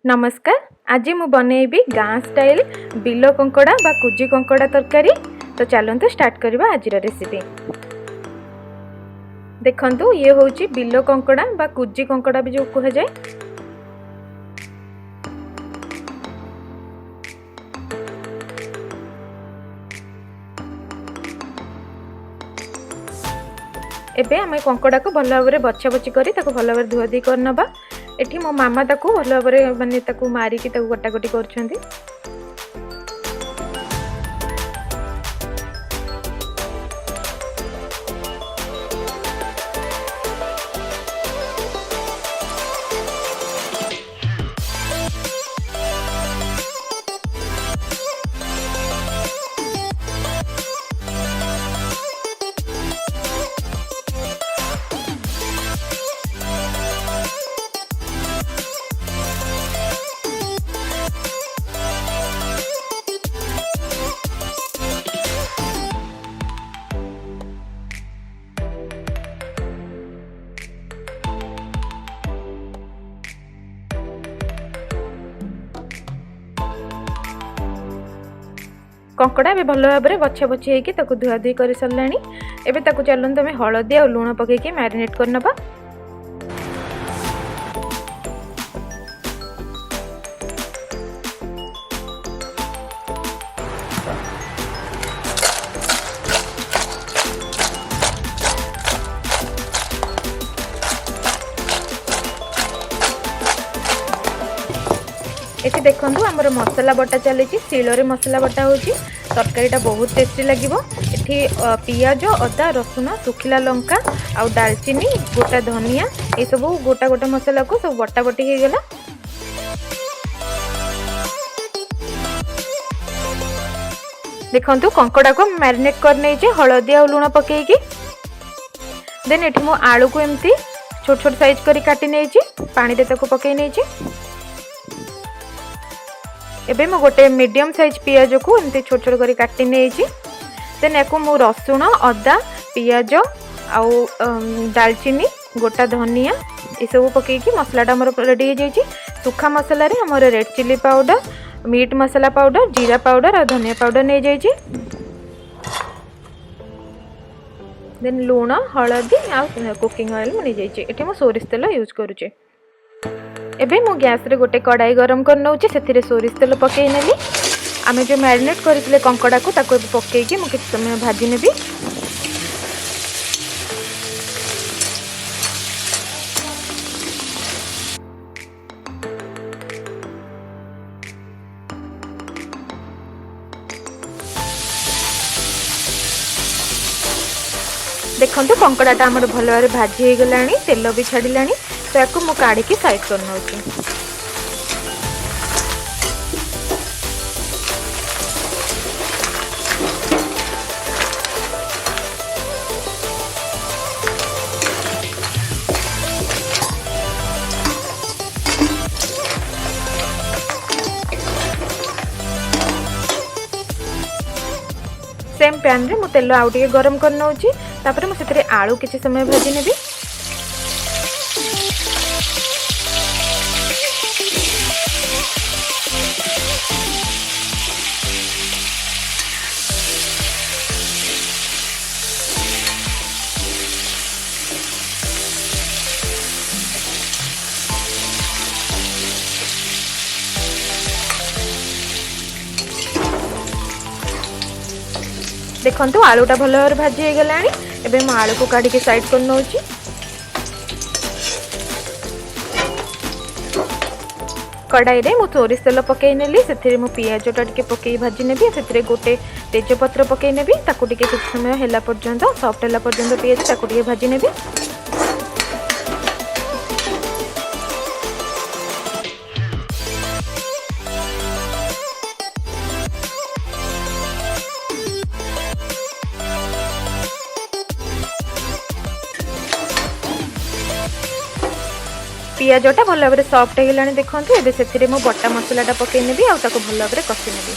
नमस्कार। आज मु बनैबी गाँ स्टाइल बिलो कंकड़ा बा कुजी कंकड़ा तरकारी। तो चलते स्टार्ट करवा आज रेसिपी। देखंतु ये होची बिलो कंकड़ा बा कुजी कंकड़ा भी जो कह जाए। एबे आम कंकड़ा को भल भाव बछा बची कर भल भाव धुआ धी करनबा। एठी मो मामा ताकू भल भाव माने ताकू मारिकी ताकू कटाकटी करछंती। कंकड़ा भी भल भाव में बछा बछी होगी धुआ धुई कर सारा। एबे ताकू चलते आम हलदी और लुण पकईकि मैरिनेट करनबा। ये देखो आमर मसला बटा चली शिल मसला बटा हो तरकारीटा बहुत टेस्टी लगे। ये पियाज अदा रसुण सुखिला लंका आउ दालचीनी गोटा धनिया ये सब गोटा गोटा मसला को सब बटा बटी हो गला। देखो कंकड़ा को मैरिनेट कर नहीं हलदी और लुण पकईकि। देन ये मो आलू को एमती छोट छोट साइज करी काटी नहीं पानी दे ताको पकई नहीं। एबे मो गोटे मीडियम साइज पियाज को एमती छोट छोट करी काटी नहीं। देन याको मो रसुण अदा पियाज आउ दालचीनी गोटा धनिया ये सब पकईकि मसलाटा मोर रेडी हो जाइए। सुखा मसला रे हमर रेड चिली पाउडर मीट मसला पाउडर जीरा पाउडर और धनिया पाउडर नहीं जाइए। देन लुण हलदी आ कुकिंग ऑयल नहीं जाइए। ये मो सोरिष तेल यूज करुचे। एबे मो गैस रे गोटे कड़ाई गरम कर नउची सेथिरे सोरिष तेल पकई नेली। आमे जो मैरिनेट करथिले कंकड़ा को ताको पकईकि मो किछ समय भाजी नेबी। देखंतु कंकड़ाटा हमर भल भाବରେ भाजी हे गलानी तेल भी छाडिलानी। तो याको मो काढ़ी की साइड कर नउची। सेम पैन रे मो तेल आउ टिके गरम कर नउची। तापर मो सेतरे आलू किछि समय भाजी नेबी। देखंतु आलूटा भल भाव भाजी हो गलानी। एबे मो आलू को काढ़ी के साइड कर नउची। कढ़ाई रे मो सोरिष तेल पकई नेली सेथिरे मो पियाजटा टिके पकई भाजी नेबी। सेथिरे गोटे तेजपत्र पकई नेबी ताकू टिके किछ समय हैला पर्यंत सॉफ्ट हैला पर्यंत पियाज ताकू टिके भाजी नेबी। पियाजटा भल भाव सॉफ्ट हो गलानी। देखंतु एबे सेथिरे मो बटा मसलाटा पकई नेबी आ ताको भल भाव कषि नेबी।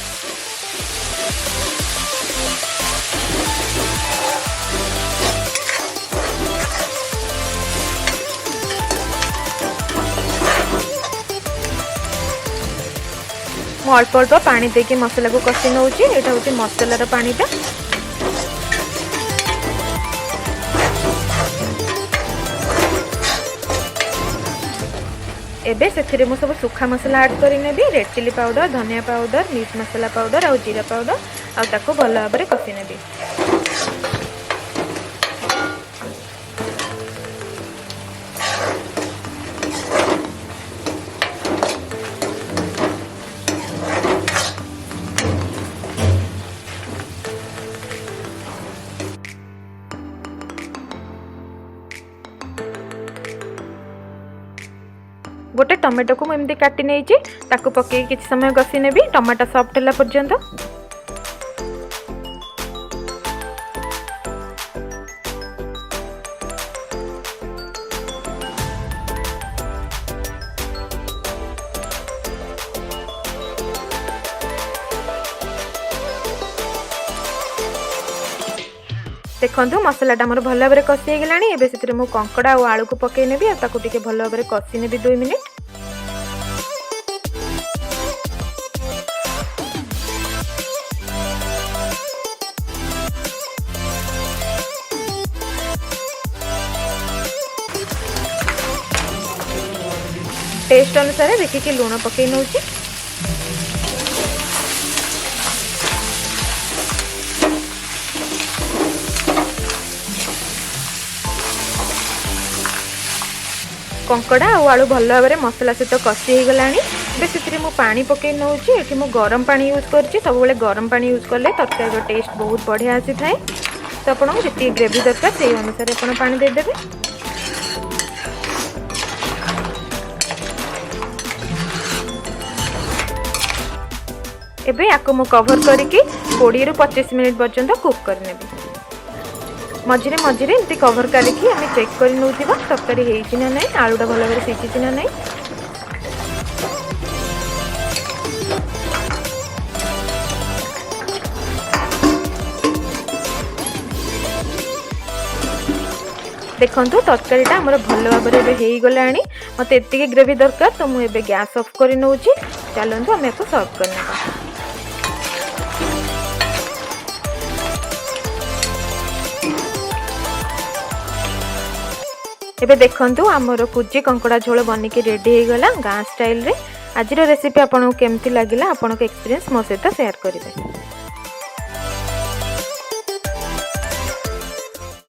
मु अल्प अल्प पानी देके मसला को कषि नौची। एटा होची मसलार पानीटा। एबे से मु सब सुखा मसला ऐड करी नेबी। रेड चिली पाउडर, धनिया पाउडर, मीट मसला पाउडर और जीरा पाउडर आ ताको भल भाव में कषि नेबी। गोटे टमाटो को मुझे काटी नहीं ताको पकई किसी समय कषि नेबी टमाटो सॉफ्ट होला पर्यंत। देखो मसलाटा मोर भल भाव में कषि हो गलानी। एबे से मु कंकड़ा और आलू को पकई नेबी आ ताको टिके भल भाव में कषि नेबी 2 मिनिट। टेस्ट अनुसार देखिए लुण पकई नौची। कंकड़ा और आलू भल भाव में मसला सहित कषि हो गलानी। से पानी पकई नौची। एठी मु गरम पानी यूज करछि। सब बेले गरम पानी यूज करले तरकारी टेस्ट बहुत बढ़िया आसी थाए। तो आपन जति ग्रेवी दरकार से अनुसार आपन पानी दे देबे। एबे याको मु कवर करके 20 रु 25 मिनिट पर्यंत कुक कर नेबी। मझिरे मझिरे एमती कवर करके आम चेक कर नौथिबा तरकारी हेइछि ना नै, आलूटा भल भाव सिझिछि ना नै। देखंतु तरकारीटा हमर भल भाव में हो गलानी। मते एतिके ग्रेवी दरकार तो मु एबे गैस ऑफ कर नौछि। चलंतु आम याको सर्व करनेबा। एबे देखंतु आमर कुजी कंकड़ा झोल बनिकी रेडी हो गला गाँ स्टाइल रे। आज रेसिपी आपको केमती लगिला आपन एक्सपीरियंस मो सहित शेयर करेंगे।